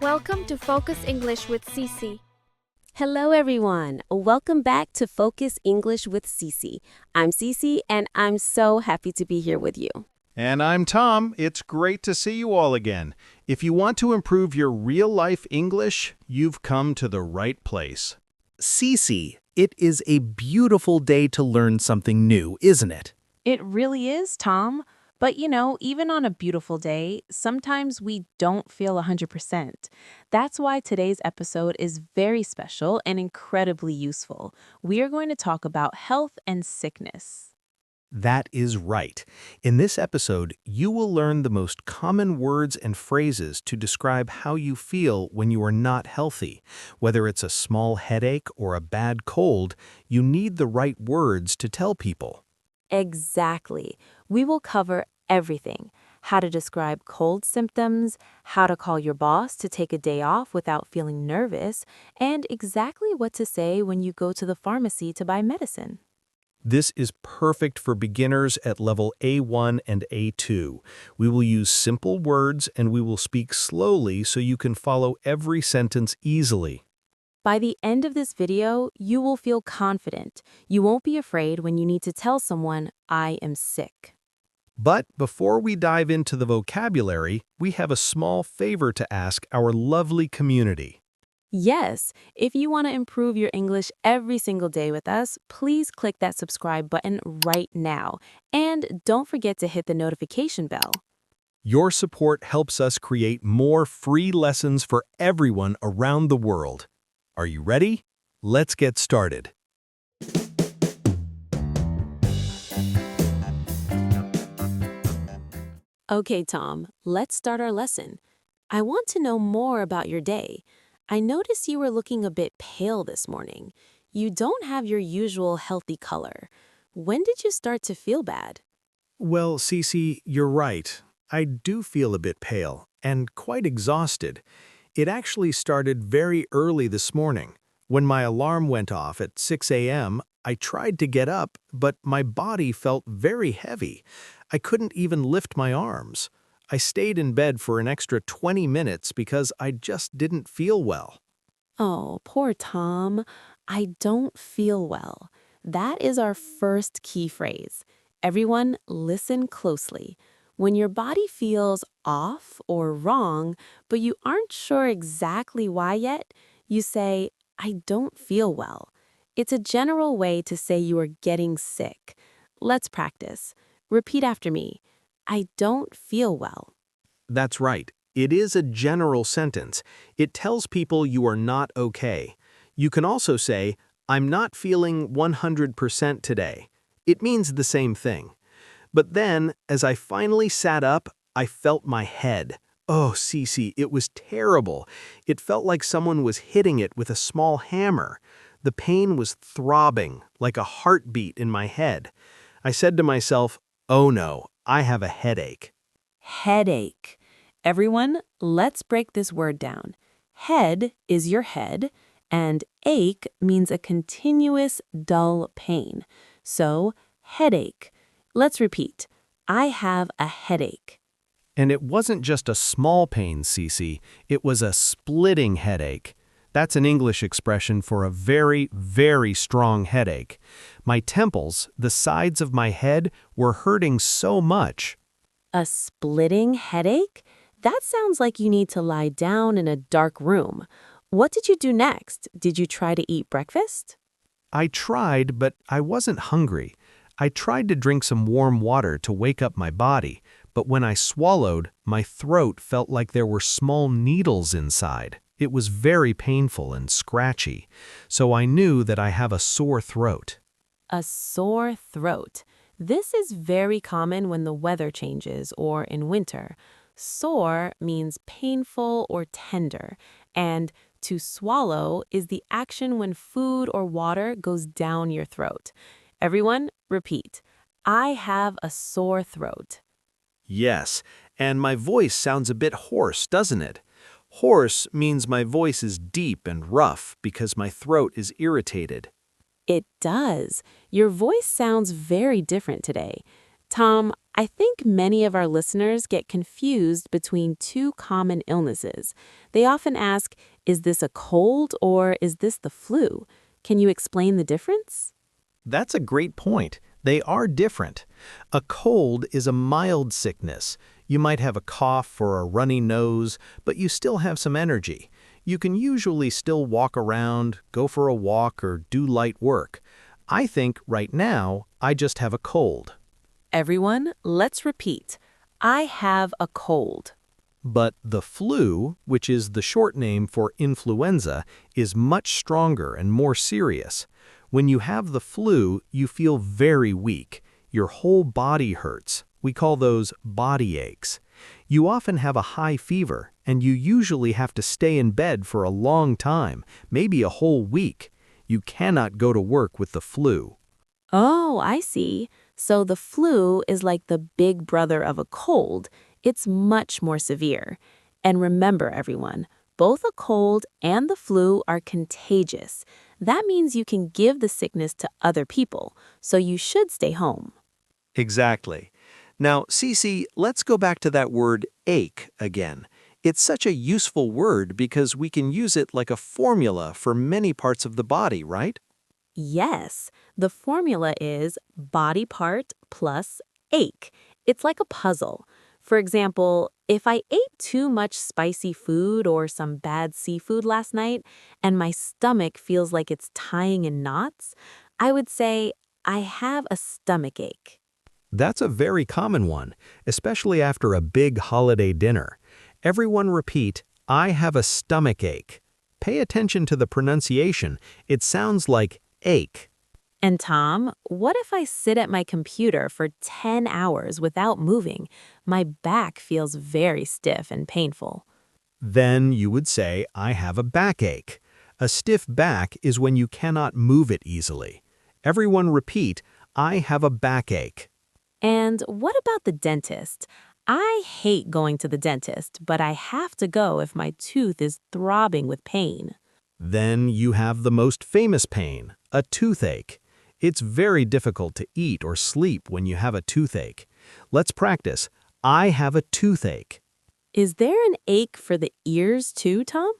Welcome to Focus English with Cece. Hello, everyone. Welcome back to Focus English with Cece. I'm Cece, and I'm so happy to be here with you. And I'm Tom. It's great to see you all again. If you want to improve your real-life English, you've come to the right place. Cece, it is a beautiful day to learn something new, isn't it? It really is, Tom. But even on a beautiful day, sometimes we don't feel 100%. That's why today's episode is very special and incredibly useful. We are going to talk about health and sickness. That is right. In this episode, you will learn the most common words and phrases to describe how you feel when you are not healthy. Whether it's a small headache or a bad cold, you need the right words to tell people. Exactly. We will cover everything: how to describe cold symptoms, how to call your boss to take a day off without feeling nervous, and exactly what to say when you go to the pharmacy to buy medicine. This is perfect for beginners at level A1 and A2. We will use simple words and we will speak slowly so you can follow every sentence easily. By the end of this video, you will feel confident. You won't be afraid when you need to tell someone, "I am sick." But before we dive into the vocabulary, we have a small favor to ask our lovely community. Yes, if you want to improve your English every single day with us, please click that subscribe button right now. And don't forget to hit the notification bell. Your support helps us create more free lessons for everyone around the world. Are you ready? Let's get started. Okay, Tom, let's start our lesson. I want to know more about your day. I noticed you were looking a bit pale this morning. You don't have your usual healthy color. When did you start to feel bad? Well, Cece, you're right. I do feel a bit pale and quite exhausted. It actually started very early this morning. When my alarm went off at 6 a.m., I tried to get up, but my body felt very heavy. I couldn't even lift my arms. I stayed in bed for an extra 20 minutes because I just didn't feel well. Oh, poor Tom. I don't feel well. That is our first key phrase. Everyone, listen closely. When your body feels off or wrong, but you aren't sure exactly why yet, you say, "I don't feel well." It's a general way to say you are getting sick. Let's practice. Repeat after me. I don't feel well. That's right. It is a general sentence. It tells people you are not okay. You can also say, "I'm not feeling 100% today." It means the same thing. But then, as I finally sat up, I felt my head. Oh, Cece, it was terrible. It felt like someone was hitting it with a small hammer. The pain was throbbing, like a heartbeat in my head. I said to myself, "Oh no, I have a headache." Headache. Everyone, let's break this word down. Head is your head, and ache means a continuous, dull pain. So, headache. Let's repeat. I have a headache. And it wasn't just a small pain, Cece. It was a splitting headache. That's an English expression for a very, very strong headache. My temples, the sides of my head, were hurting so much. A splitting headache? That sounds like you need to lie down in a dark room. What did you do next? Did you try to eat breakfast? I tried, but I wasn't hungry. I tried to drink some warm water to wake up my body, but when I swallowed, my throat felt like there were small needles inside. It was very painful and scratchy, so I knew that I have a sore throat. A sore throat. This is very common when the weather changes or in winter. Sore means painful or tender, and to swallow is the action when food or water goes down your throat. Everyone, repeat. I have a sore throat. Yes, and my voice sounds a bit hoarse, doesn't it? Hoarse means my voice is deep and rough because my throat is irritated. It does. Your voice sounds very different today. Tom, I think many of our listeners get confused between two common illnesses. They often ask, is this a cold or is this the flu? Can you explain the difference? That's a great point. They are different. A cold is a mild sickness. You might have a cough or a runny nose, but you still have some energy. You can usually still walk around, go for a walk, or do light work. I think right now I just have a cold. Everyone, let's repeat. I have a cold. But the flu, which is the short name for influenza, is much stronger and more serious. When you have the flu, you feel very weak. Your whole body hurts. We call those body aches. You often have a high fever, and you usually have to stay in bed for a long time, maybe a whole week. You cannot go to work with the flu. Oh, I see. So the flu is like the big brother of a cold. It's much more severe. And remember, everyone, both a cold and the flu are contagious. That means you can give the sickness to other people, so you should stay home. Exactly. Now, Cece, let's go back to that word ache again. It's such a useful word because we can use it like a formula for many parts of the body, right? Yes, the formula is body part plus ache. It's like a puzzle. For example, if I ate too much spicy food or some bad seafood last night and my stomach feels like it's tying in knots, I would say, I have a stomach ache. That's a very common one, especially after a big holiday dinner. Everyone repeat, I have a stomach ache. Pay attention to the pronunciation. It sounds like ache. And Tom, what if I sit at my computer for 10 hours without moving? My back feels very stiff and painful. Then you would say, I have a backache. A stiff back is when you cannot move it easily. Everyone repeat, I have a backache. And what about the dentist? I hate going to the dentist, but I have to go if my tooth is throbbing with pain. Then you have the most famous pain, a toothache. It's very difficult to eat or sleep when you have a toothache. Let's practice. I have a toothache. Is there an ache for the ears too, Tom?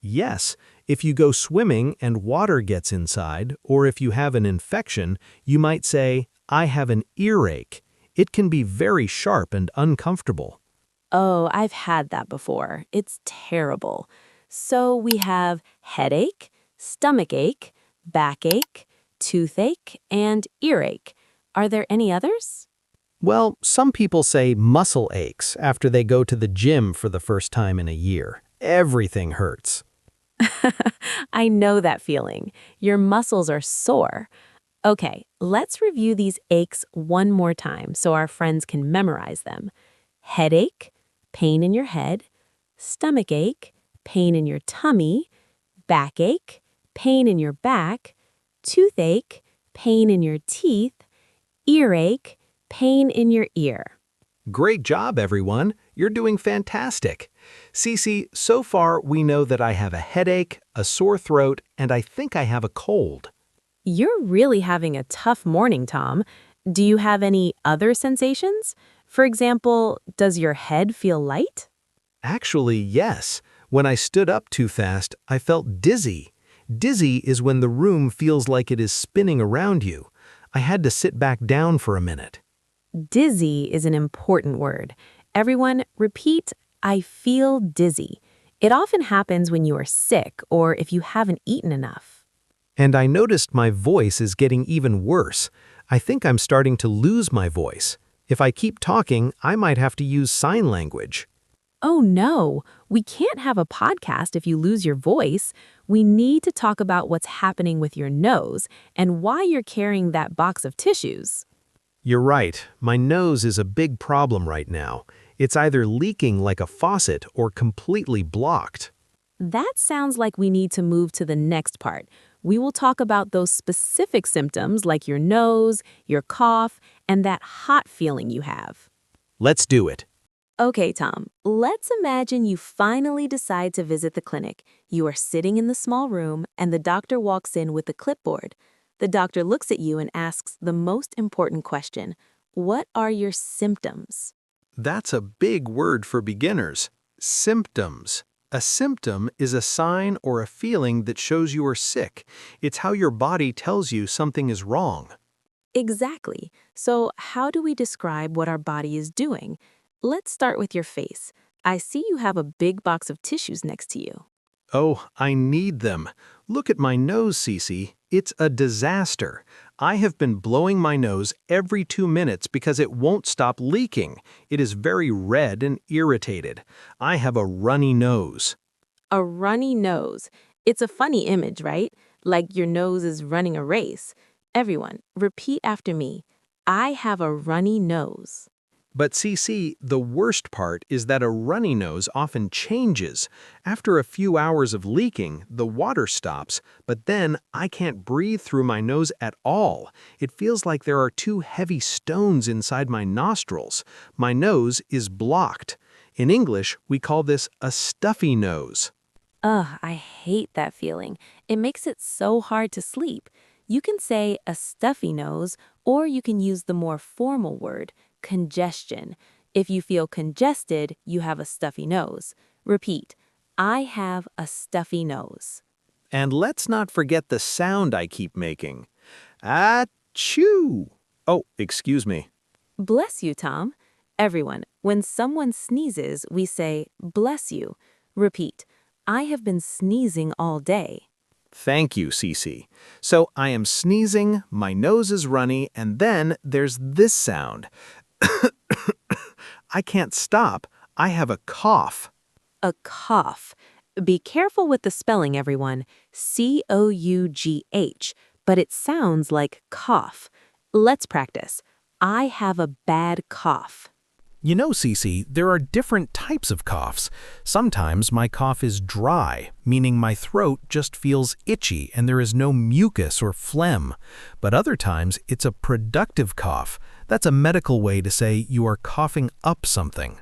Yes, if you go swimming and water gets inside, or if you have an infection, you might say, I have an earache. It can be very sharp and uncomfortable. Oh, I've had that before. It's terrible. So we have headache, stomachache, backache, toothache, and earache. Are there any others? Well, some people say muscle aches after they go to the gym for the first time in a year. Everything hurts. I know that feeling. Your muscles are sore. Okay, let's review these aches one more time so our friends can memorize them. Headache, pain in your head. Stomachache, pain in your tummy. Backache, pain in your back. Toothache, pain in your teeth. Earache, pain in your ear. Great job, everyone. You're doing fantastic. Cece, so far we know that I have a headache, a sore throat, and I think I have a cold. You're really having a tough morning, Tom. Do you have any other sensations? For example, does your head feel light? Actually, yes. When I stood up too fast, I felt dizzy. Dizzy is when the room feels like it is spinning around you. I had to sit back down for a minute. Dizzy is an important word. Everyone, repeat, I feel dizzy. It often happens when you are sick or if you haven't eaten enough. And I noticed my voice is getting even worse. I think I'm starting to lose my voice. If I keep talking, I might have to use sign language. Oh no, we can't have a podcast if you lose your voice. We need to talk about what's happening with your nose and why you're carrying that box of tissues. You're right. My nose is a big problem right now. It's either leaking like a faucet or completely blocked. That sounds like we need to move to the next part. We will talk about those specific symptoms like your nose, your cough, and that hot feeling you have. Let's do it. Okay, Tom, let's imagine you finally decide to visit the clinic. You are sitting in the small room, and the doctor walks in with a clipboard. The doctor looks at you and asks the most important question. what are your symptoms? That's a big word for beginners. Symptoms. A symptom is a sign or a feeling that shows you are sick. It's how your body tells you something is wrong. Exactly. So, how do we describe what our body is doing? Let's start with your face. I see you have a big box of tissues next to you. Oh, I need them. Look at my nose, Cece. It's a disaster. I have been blowing my nose every 2 minutes because it won't stop leaking. It is very red and irritated. I have a runny nose. A runny nose. It's a funny image, right? Like your nose is running a race. Everyone, repeat after me. I have a runny nose. But Cece, the worst part is that a runny nose often changes. After a few hours of leaking, the water stops, but then I can't breathe through my nose at all. It feels like there are 2 heavy stones inside my nostrils. My nose is blocked. In English, we call this a stuffy nose. Ugh, I hate that feeling. It makes it so hard to sleep. You can say a stuffy nose, or you can use the more formal word, congestion. If you feel congested, you have a stuffy nose. Repeat, I have a stuffy nose. And let's not forget the sound I keep making. Achoo! Oh, excuse me. Bless you, Tom. Everyone, when someone sneezes, we say, bless you. Repeat, I have been sneezing all day. Thank you, Cece. So I am sneezing, my nose is runny, and then there's this sound. I can't stop. I have a cough. A cough. Be careful with the spelling, everyone. C-O-U-G-H, but it sounds like cough. Let's practice. I have a bad cough. You know, Cece, there are different types of coughs. Sometimes my cough is dry, meaning my throat just feels itchy and there is no mucus or phlegm. But other times it's a productive cough. That's a medical way to say you are coughing up something.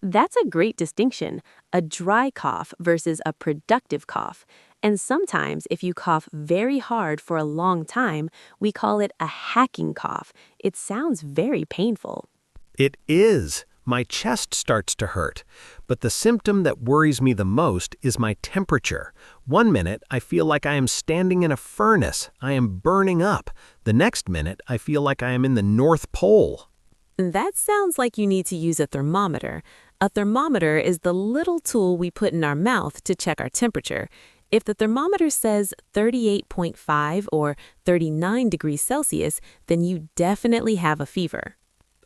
That's a great distinction, a dry cough versus a productive cough. And sometimes if you cough very hard for a long time, we call it a hacking cough. It sounds very painful. It is. My chest starts to hurt. But the symptom that worries me the most is my temperature. 1 minute, I feel like I am standing in a furnace. I am burning up. The next minute, I feel like I am in the North Pole. That sounds like you need to use a thermometer. A thermometer is the little tool we put in our mouth to check our temperature. If the thermometer says 38.5 or 39 degrees Celsius, then you definitely have a fever.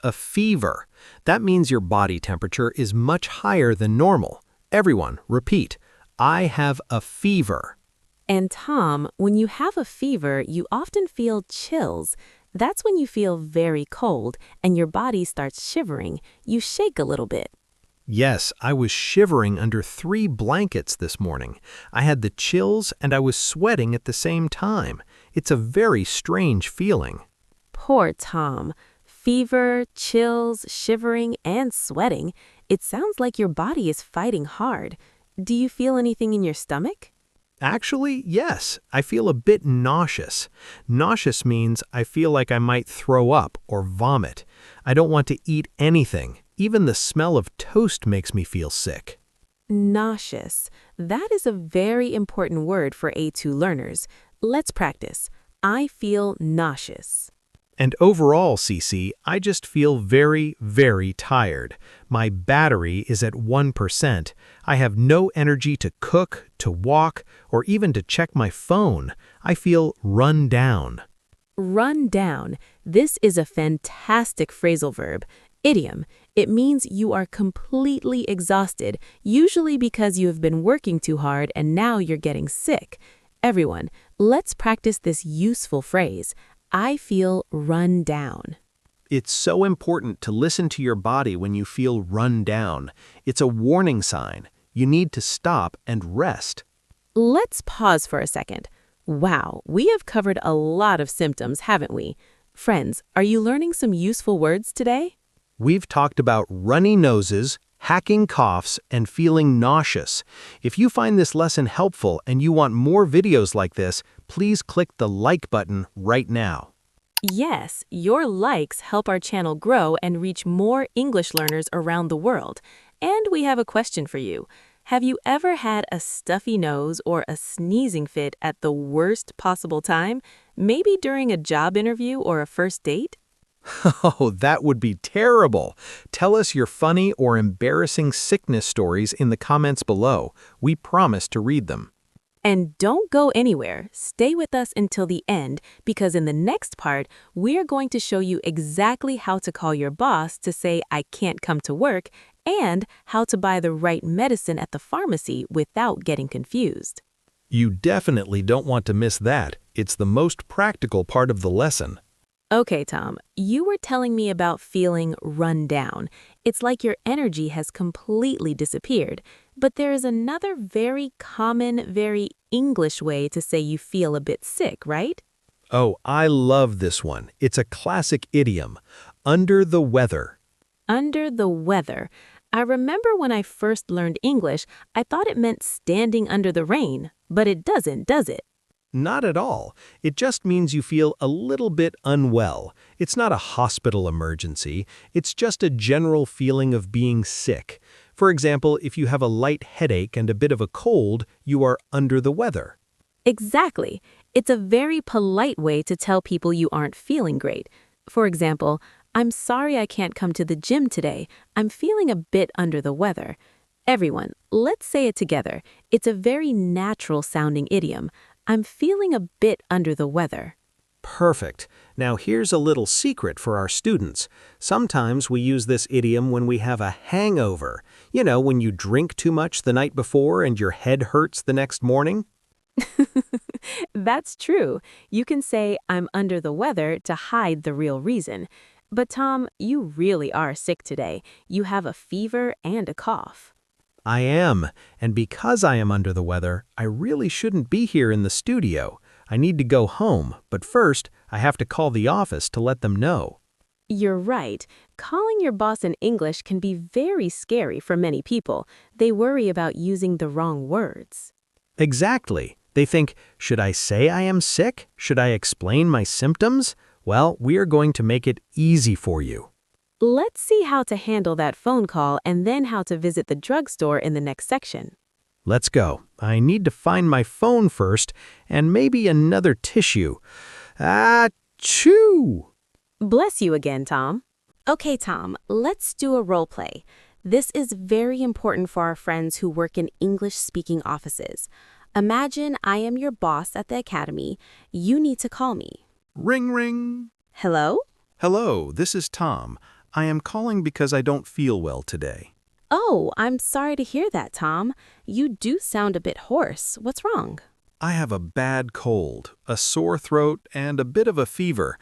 A fever. That means your body temperature is much higher than normal. Everyone, repeat. I have a fever. And Tom, when you have a fever, you often feel chills. That's when you feel very cold and your body starts shivering. You shake a little bit. Yes, I was shivering under 3 blankets this morning. I had the chills and I was sweating at the same time. It's a very strange feeling. Poor Tom. Fever, chills, shivering, and sweating. It sounds like your body is fighting hard. Do you feel anything in your stomach? Actually, yes. I feel a bit nauseous. Nauseous means I feel like I might throw up or vomit. I don't want to eat anything. Even the smell of toast makes me feel sick. Nauseous. That is a very important word for A2 learners. Let's practice. I feel nauseous. And overall, Cece, I just feel very, very tired. My battery is at 1%. I have no energy to cook, to walk, or even to check my phone. I feel run down. Run down. This is a fantastic phrasal verb. Idiom. It means you are completely exhausted, usually because you have been working too hard and now you're getting sick. Everyone, let's practice this useful phrase. I feel run down. It's so important to listen to your body when you feel run down. It's a warning sign. You need to stop and rest. Let's pause for a second. Wow, we have covered a lot of symptoms, haven't we? Friends, are you learning some useful words today? We've talked about runny noses, hacking coughs, and feeling nauseous. If you find this lesson helpful and you want more videos like this, please click the like button right now. Yes, your likes help our channel grow and reach more English learners around the world. And we have a question for you. Have you ever had a stuffy nose or a sneezing fit at the worst possible time? Maybe during a job interview or a first date? Oh, that would be terrible. Tell us your funny or embarrassing sickness stories in the comments below. We promise to read them. And don't go anywhere. Stay with us until the end because in the next part, we're going to show you exactly how to call your boss to say, "I can't come to work," and how to buy the right medicine at the pharmacy without getting confused. You definitely don't want to miss that. It's the most practical part of the lesson. Okay, Tom, you were telling me about feeling run down. It's like your energy has completely disappeared. But there is another very common, very English way to say you feel a bit sick, right? Oh, I love this one. It's a classic idiom. Under the weather. Under the weather. I remember when I first learned English, I thought it meant standing under the rain, but it doesn't, does it? Not at all. It just means you feel a little bit unwell. It's not a hospital emergency. It's just a general feeling of being sick. For example, if you have a light headache and a bit of a cold, you are under the weather. Exactly. It's a very polite way to tell people you aren't feeling great. For example, "I'm sorry I can't come to the gym today. I'm feeling a bit under the weather." Everyone, let's say it together. It's a very natural sounding idiom. "I'm feeling a bit under the weather." Perfect. Now here's a little secret for our students. Sometimes we use this idiom when we have a hangover. You know, when you drink too much the night before and your head hurts the next morning. That's true. You can say, "I'm under the weather" to hide the real reason. But Tom, you really are sick today. You have a fever and a cough. I am, and because I am under the weather, I really shouldn't be here in the studio. I need to go home, but first, I have to call the office to let them know. You're right. Calling your boss in English can be very scary for many people. They worry about using the wrong words. Exactly. They think, should I say I am sick? Should I explain my symptoms? Well, we are going to make it easy for you. Let's see how to handle that phone call and then how to visit the drugstore in the next section. Let's go. I need to find my phone first, and maybe another tissue. Achoo! Bless you again, Tom. Okay, Tom, let's do a role play. This is very important for our friends who work in English-speaking offices. Imagine I am your boss at the academy. You need to call me. Ring, ring. Hello? Hello, this is Tom. I am calling because I don't feel well today. Oh, I'm sorry to hear that, Tom. You do sound a bit hoarse. What's wrong? I have a bad cold, a sore throat, and a bit of a fever.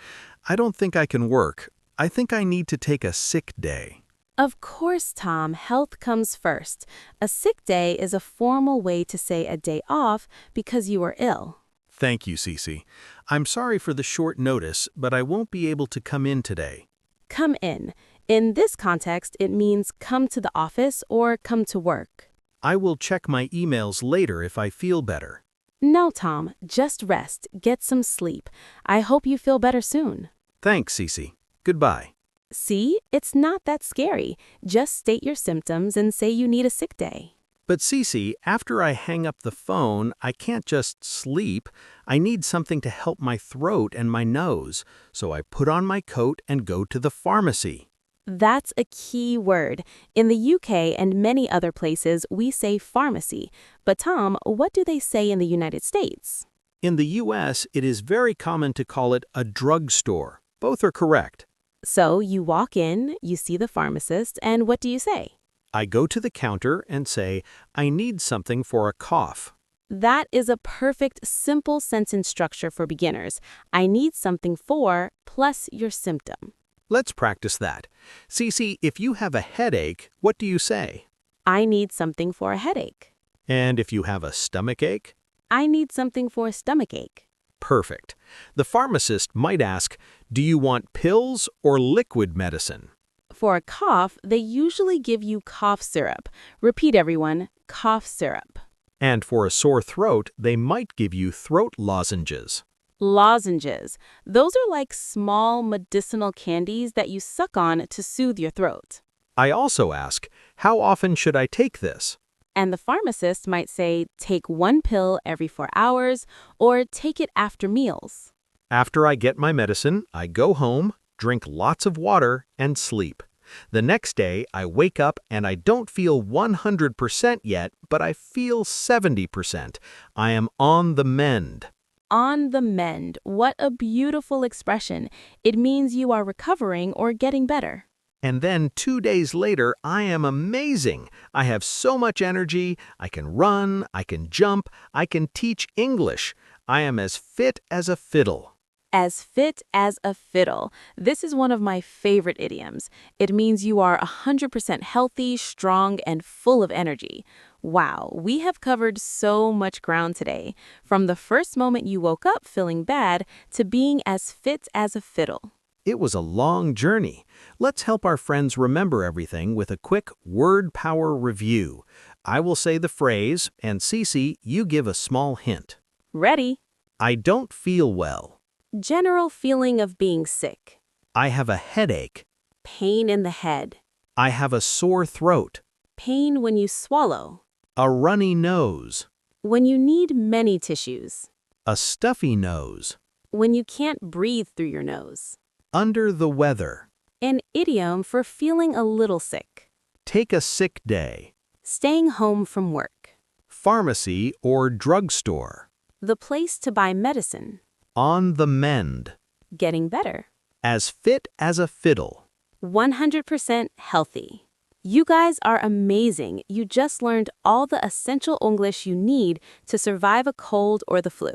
I don't think I can work. I think I need to take a sick day. Of course, Tom, health comes first. A sick day is a formal way to say a day off because you are ill. Thank you, Cece. I'm sorry for the short notice, but I won't be able to come in today. Come in. In this context, it means come to the office or come to work. I will check my emails later if I feel better. No, Tom, just rest. Get some sleep. I hope you feel better soon. Thanks, Cece. Goodbye. See, it's not that scary. Just state your symptoms and say you need a sick day. But Cece, after I hang up the phone, I can't just sleep. I need something to help my throat and my nose. So I put on my coat and go to the pharmacy. That's a key word. In the UK and many other places, we say pharmacy. But Tom, what do they say in the United States? In the US, it is very common to call it a drugstore. Both are correct. So you walk in, you see the pharmacist, and what do you say? I go to the counter and say, I need something for a cough. That is a perfect, simple sentence structure for beginners. I need something for plus your symptom. Let's practice that. Cece, if you have a headache, what do you say? I need something for a headache. And if you have a stomachache? I need something for a stomachache. Perfect. The pharmacist might ask, do you want pills or liquid medicine? For a cough, they usually give you cough syrup. Repeat, everyone, cough syrup. And for a sore throat, they might give you throat lozenges. Lozenges. Those are like small medicinal candies that you suck on to soothe your throat. I also ask, how often should I take this? And the pharmacist might say, take 1 pill every 4 hours or take it after meals. After I get my medicine, I go home, drink lots of water, and sleep. The next day, I wake up and I don't feel 100% yet, but I feel 70%. I am on the mend. On the mend. What a beautiful expression. It means you are recovering or getting better. And then 2 days later, I am amazing. I have so much energy. I can run, I can jump, I can teach English. I am as fit as a fiddle. As fit as a fiddle. This is one of my favorite idioms. It means you are 100% healthy, strong, and full of energy. Wow, we have covered so much ground today. From the first moment you woke up feeling bad to being as fit as a fiddle. It was a long journey. Let's help our friends remember everything with a quick word power review. I will say the phrase, and Cece, you give a small hint. Ready? I don't feel well. General feeling of being sick. I have a headache. Pain in the head. I have a sore throat. Pain when you swallow. A runny nose. When you need many tissues. A stuffy nose. When you can't breathe through your nose. Under the weather. An idiom for feeling a little sick. Take a sick day. Staying home from work. Pharmacy or drugstore. The place to buy medicine. On the mend. Getting better. As fit as a fiddle. 100% healthy. You guys are amazing. You just learned all the essential English you need to survive a cold or the flu.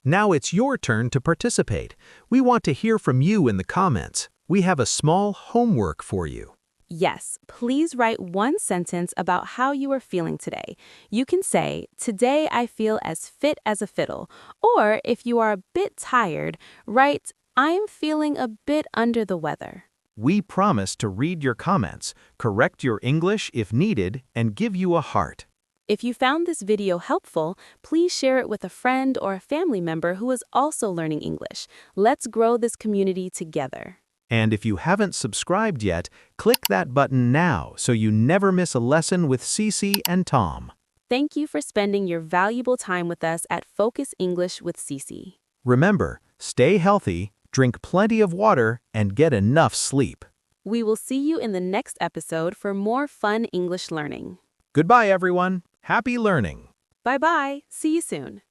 Now it's your turn to participate. We want to hear from you in the comments. We have a small homework for you. Yes, please write 1 sentence about how you are feeling today. You can say, today I feel as fit as a fiddle. Or if you are a bit tired, write, I'm feeling a bit under the weather. We promise to read your comments, correct your English if needed, and give you a heart. If you found this video helpful, please share it with a friend or a family member who is also learning English. Let's grow this community together. And if you haven't subscribed yet, click that button now so you never miss a lesson with Cece and Tom. Thank you for spending your valuable time with us at Focus English with Cece. Remember, stay healthy, drink plenty of water, and get enough sleep. We will see you in the next episode for more fun English learning. Goodbye, everyone. Happy learning. Bye-bye. See you soon.